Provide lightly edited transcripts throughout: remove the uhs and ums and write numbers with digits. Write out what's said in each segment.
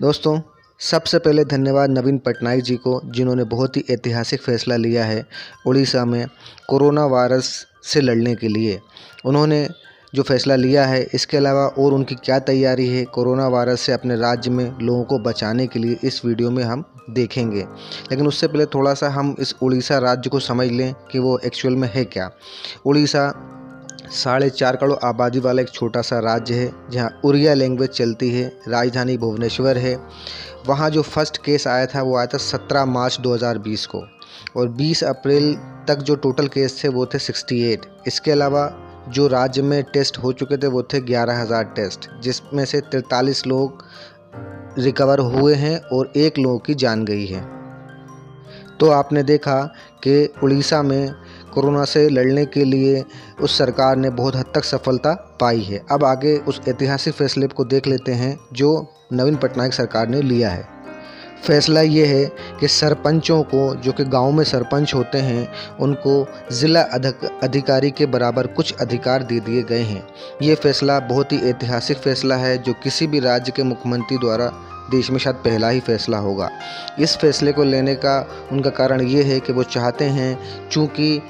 दोस्तों, सबसे पहले धन्यवाद नवीन पटनायक जी को, जिन्होंने बहुत ही ऐतिहासिक फ़ैसला लिया है उड़ीसा में कोरोना वायरस से लड़ने के लिए। उन्होंने जो फ़ैसला लिया है, इसके अलावा और उनकी क्या तैयारी है कोरोना वायरस से अपने राज्य में लोगों को बचाने के लिए, इस वीडियो में हम देखेंगे। लेकिन उससे पहले थोड़ा-सा हम इस उड़ीसा राज्य को समझ लें कि वो एक्चुअल में है क्या। उड़ीसा 4.5 करोड़ आबादी वाला एक छोटा सा राज्य है, जहाँ उड़िया लैंग्वेज चलती है। राजधानी भुवनेश्वर है। वहाँ जो फर्स्ट केस आया था वो आया था 17 मार्च 2020 को, और 20 अप्रैल तक जो टोटल केस थे वो थे 68। इसके अलावा जो राज्य में टेस्ट हो चुके थे वो थे 11,000 टेस्ट, जिसमें से 43 लोग रिकवर हुए हैं और 1 लोगों की जान गई है। तो आपने देखा कि उड़ीसा में कोरोना से लड़ने के लिए उस सरकार ने बहुत हद तक सफलता पाई है। अब आगे उस ऐतिहासिक फैसले को देख लेते हैं जो नवीन पटनायक सरकार ने लिया है। फैसला ये है कि सरपंचों को, जो कि गांव में सरपंच होते हैं, उनको ज़िला अधिकारी के बराबर कुछ अधिकार दे दिए गए हैं। ये फैसला बहुत ही ऐतिहासिक फैसला है, जो किसी भी राज्य के मुख्यमंत्री द्वारा देश में शायद पहला ही फैसला होगा। इस फैसले को लेने का उनका कारण ये है कि वो चाहते हैं, चूँकि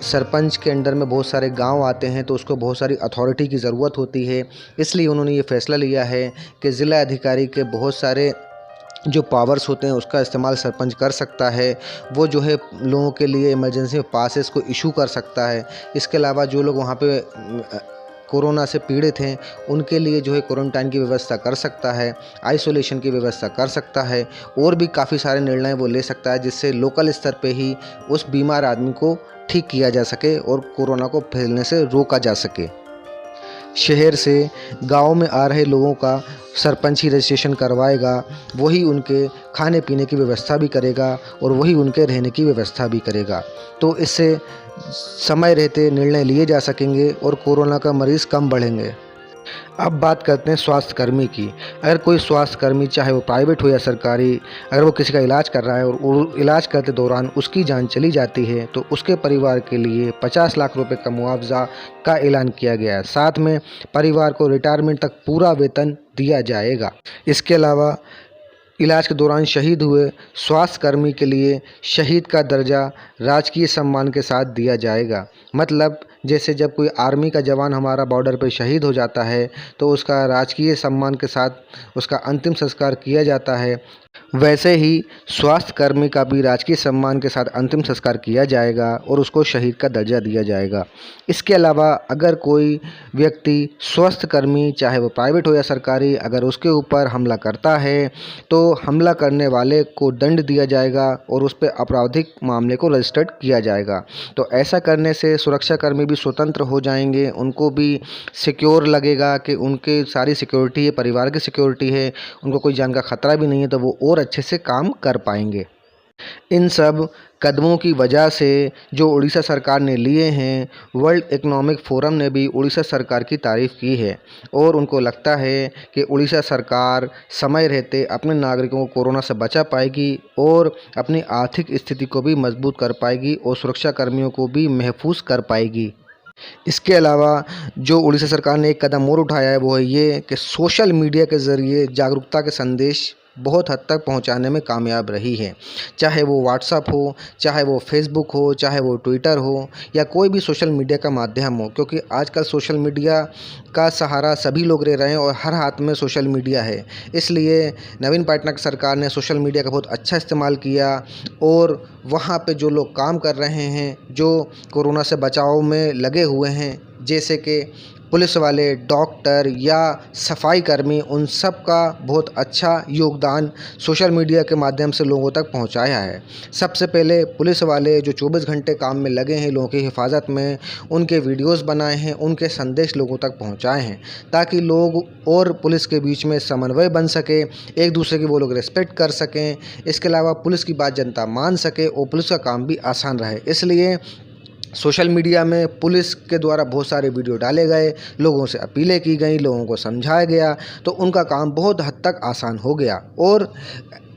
सरपंच के अंडर में बहुत सारे गांव आते हैं, तो उसको बहुत सारी अथॉरिटी की ज़रूरत होती है। इसलिए उन्होंने ये फ़ैसला लिया है कि ज़िला अधिकारी के बहुत सारे जो पावर्स होते हैं उसका इस्तेमाल सरपंच कर सकता है। वो जो है लोगों के लिए इमरजेंसी में पासेस को इशू कर सकता है। इसके अलावा जो लोग वहाँ पे कोरोना से पीड़ित हैं, उनके लिए जो है क्वारंटाइन की व्यवस्था कर सकता है, आइसोलेशन की व्यवस्था कर सकता है, और भी काफ़ी सारे निर्णय वो ले सकता है, जिससे लोकल स्तर पे ही उस बीमार आदमी को ठीक किया जा सके और कोरोना को फैलने से रोका जा सके। शहर से गांव में आ रहे लोगों का सरपंच ही रजिस्ट्रेशन करवाएगा, वही उनके खाने पीने की व्यवस्था भी करेगा और वही उनके रहने की व्यवस्था भी करेगा। तो इससे समय रहते निर्णय लिए जा सकेंगे और कोरोना का मरीज़ कम बढ़ेंगे। अब बात करते हैं स्वास्थ्य कर्मी की। अगर कोई स्वास्थ्य कर्मी, चाहे वो प्राइवेट हो या सरकारी, अगर वो किसी का इलाज कर रहा है और इलाज करते दौरान उसकी जान चली जाती है, तो उसके परिवार के लिए 50 लाख रुपए का मुआवजा का ऐलान किया गया है। साथ में परिवार को रिटायरमेंट तक पूरा वेतन दिया जाएगा। इसके अलावा इलाज के दौरान शहीद हुए स्वास्थ्य कर्मी के लिए शहीद का दर्जा राजकीय सम्मान के साथ दिया जाएगा। मतलब जैसे जब कोई आर्मी का जवान हमारा बॉर्डर पर शहीद हो जाता है, तो उसका राजकीय सम्मान के साथ उसका अंतिम संस्कार किया जाता है, वैसे ही स्वास्थ्य कर्मी का भी राजकीय सम्मान के साथ अंतिम संस्कार किया जाएगा और उसको शहीद का दर्जा दिया जाएगा। इसके अलावा अगर कोई व्यक्ति स्वास्थ्य कर्मी, चाहे वो प्राइवेट हो या सरकारी, अगर उसके ऊपर हमला करता है, तो हमला करने वाले को दंड दिया जाएगा और उस पर आपराधिक मामले को रजिस्टर्ड किया जाएगा। तो ऐसा करने से सुरक्षाकर्मी भी स्वतंत्र हो जाएंगे, उनको भी सिक्योर लगेगा कि उनके सारी सिक्योरिटी है, परिवार की सिक्योरिटी है, उनको कोई जान का खतरा भी नहीं है, तो वो और अच्छे से काम कर पाएंगे। इन सब कदमों की वजह से जो उड़ीसा सरकार ने लिए हैं, वर्ल्ड इकोनॉमिक फोरम ने भी उड़ीसा सरकार की तारीफ़ की है और उनको लगता है कि उड़ीसा सरकार समय रहते अपने नागरिकों को कोरोना से बचा पाएगी और अपनी आर्थिक स्थिति को भी मजबूत कर पाएगी और सुरक्षा कर्मियों को भी महफूज कर पाएगी। इसके अलावा जो उड़ीसा सरकार ने एक कदम और उठाया है, वो है ये कि सोशल मीडिया के ज़रिए जागरूकता के संदेश बहुत हद तक पहुंचाने में कामयाब रही है। चाहे वो व्हाट्सएप हो, चाहे वो फेसबुक हो, चाहे वो ट्विटर हो, या कोई भी सोशल मीडिया का माध्यम हो, क्योंकि आजकल सोशल मीडिया का सहारा सभी लोग ले रहे हैं और हर हाथ में सोशल मीडिया है। इसलिए नवीन पटनायक सरकार ने सोशल मीडिया का बहुत अच्छा इस्तेमाल किया और वहाँ पे जो लोग काम कर रहे हैं, जो कोरोना से बचाव में लगे हुए हैं, जैसे कि पुलिस वाले, डॉक्टर या सफाई कर्मी, उन सब का बहुत अच्छा योगदान सोशल मीडिया के माध्यम से लोगों तक पहुंचाया है। सबसे पहले पुलिस वाले जो 24 घंटे काम में लगे हैं लोगों की हिफाजत में, उनके वीडियोस बनाए हैं, उनके संदेश लोगों तक पहुंचाए हैं, ताकि लोग और पुलिस के बीच में समन्वय बन सके, एक दूसरे की वो लोग रिस्पेक्ट कर सकें। इसके अलावा पुलिस की बात जनता मान सके और पुलिस का काम भी आसान रहे। इसलिए सोशल मीडिया में पुलिस के द्वारा बहुत सारे वीडियो डाले गए, लोगों से अपीलें की गई, लोगों को समझाया गया, तो उनका काम बहुत हद तक आसान हो गया। और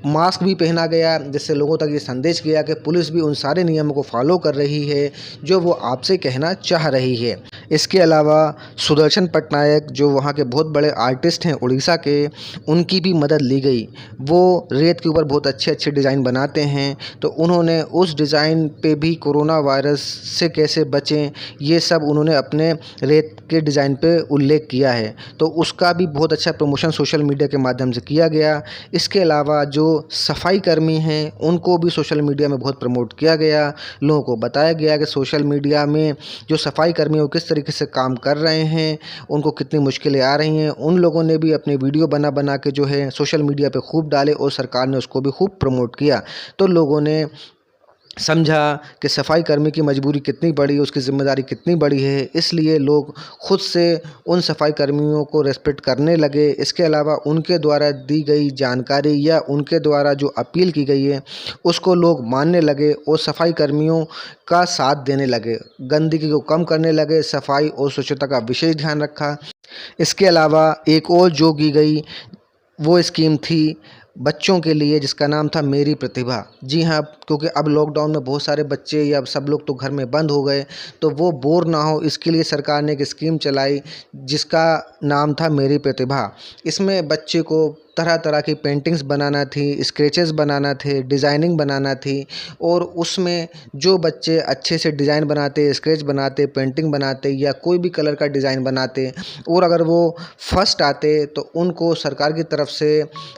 मास्क भी पहना गया, जिससे लोगों तक ये संदेश गया कि पुलिस भी उन सारे नियमों को फॉलो कर रही है जो वो आपसे कहना चाह रही है। इसके अलावा सुदर्शन पटनायक, जो वहाँ के बहुत बड़े आर्टिस्ट हैं उड़ीसा के, उनकी भी मदद ली गई। वो रेत के ऊपर बहुत अच्छे अच्छे डिज़ाइन बनाते हैं, तो उन्होंने उस डिज़ाइन पे भी कोरोना वायरस से कैसे बचें, ये सब उन्होंने अपने रेत के डिज़ाइन पे उल्लेख किया है। तो उसका भी बहुत अच्छा प्रमोशन सोशल मीडिया के माध्यम से किया गया। इसके अलावा जो सफाई कर्मी हैं, उनको भी सोशल मीडिया में बहुत प्रमोट किया गया। लोगों को बताया गया कि सोशल मीडिया में जो सफाई कर्मी वो किस तरीके से काम कर रहे हैं, उनको कितनी मुश्किलें आ रही हैं। उन लोगों ने भी अपनी वीडियो बना बना के जो है सोशल मीडिया पे खूब डाले और सरकार ने उसको भी खूब प्रमोट किया। तो लोगों ने समझा कि सफाई कर्मी की मजबूरी कितनी बड़ी है, उसकी ज़िम्मेदारी कितनी बड़ी है, इसलिए लोग खुद से उन सफाई कर्मियों को रिस्पेक्ट करने लगे। इसके अलावा उनके द्वारा दी गई जानकारी या उनके द्वारा जो अपील की गई है उसको लोग मानने लगे और सफाई कर्मियों का साथ देने लगे, गंदगी को कम करने लगे, सफाई और स्वच्छता का विशेष ध्यान रखा। इसके अलावा एक और जो की गई वो स्कीम थी बच्चों के लिए, जिसका नाम था मेरी प्रतिभा। जी हाँ, क्योंकि अब लॉकडाउन में बहुत सारे बच्चे या सब लोग तो घर में बंद हो गए, तो वो बोर ना हो इसके लिए सरकार ने एक स्कीम चलाई जिसका नाम था मेरी प्रतिभा। इसमें बच्चे को तरह तरह की पेंटिंग्स बनाना थी, स्केचेस बनाना थे, डिज़ाइनिंग बनाना थी, और उसमें जो बच्चे अच्छे से डिज़ाइन बनाते, स्केच बनाते, पेंटिंग बनाते या कोई भी कलर का डिज़ाइन बनाते और अगर वो फर्स्ट आते तो उनको सरकार की तरफ से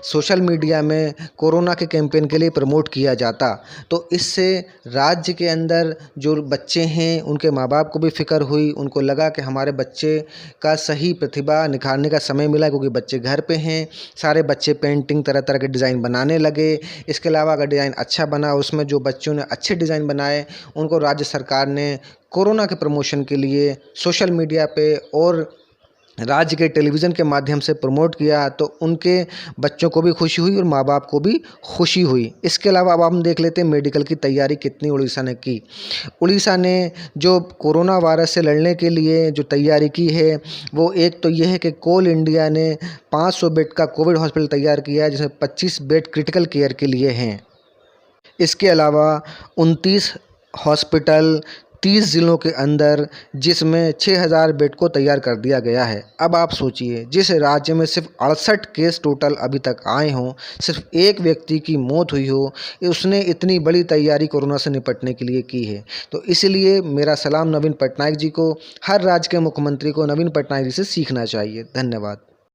सोशल मीडिया में कोरोना के कैंपेन के लिए प्रमोट किया जाता। तो इससे राज्य के अंदर जो बच्चे हैं उनके माँ बाप को भी फ़िक्र हुई, उनको लगा कि हमारे बच्चे का सही प्रतिभा निखारने का समय मिला, क्योंकि बच्चे घर पे हैं। सारे बच्चे पेंटिंग तरह तरह के डिज़ाइन बनाने लगे। इसके अलावा अगर डिज़ाइन अच्छा बना, उसमें जो बच्चों ने अच्छे डिज़ाइन बनाए उनको राज्य सरकार ने कोरोना के प्रमोशन के लिए सोशल मीडिया पे और राज्य के टेलीविज़न के माध्यम से प्रमोट किया, तो उनके बच्चों को भी खुशी हुई और माँ बाप को भी खुशी हुई। इसके अलावा अब हम देख लेते हैं मेडिकल की तैयारी कितनी उड़ीसा ने की। उड़ीसा ने जो कोरोना वायरस से लड़ने के लिए जो तैयारी की है, वो एक तो ये है कि कोल इंडिया ने 500 बेड का कोविड हॉस्पिटल तैयार किया है, जिसमें 25 बेड क्रिटिकल केयर के लिए हैं। इसके अलावा 29 हॉस्पिटल 30 ज़िलों के अंदर, जिसमें 6000 बेड को तैयार कर दिया गया है। अब आप सोचिए, जिस राज्य में सिर्फ 68 केस टोटल अभी तक आए हों, सिर्फ एक व्यक्ति की मौत हुई हो, उसने इतनी बड़ी तैयारी कोरोना से निपटने के लिए की है। तो इसलिए मेरा सलाम नवीन पटनायक जी को, हर राज्य के मुख्यमंत्री को नवीन पटनायक जी से सीखना चाहिए। धन्यवाद।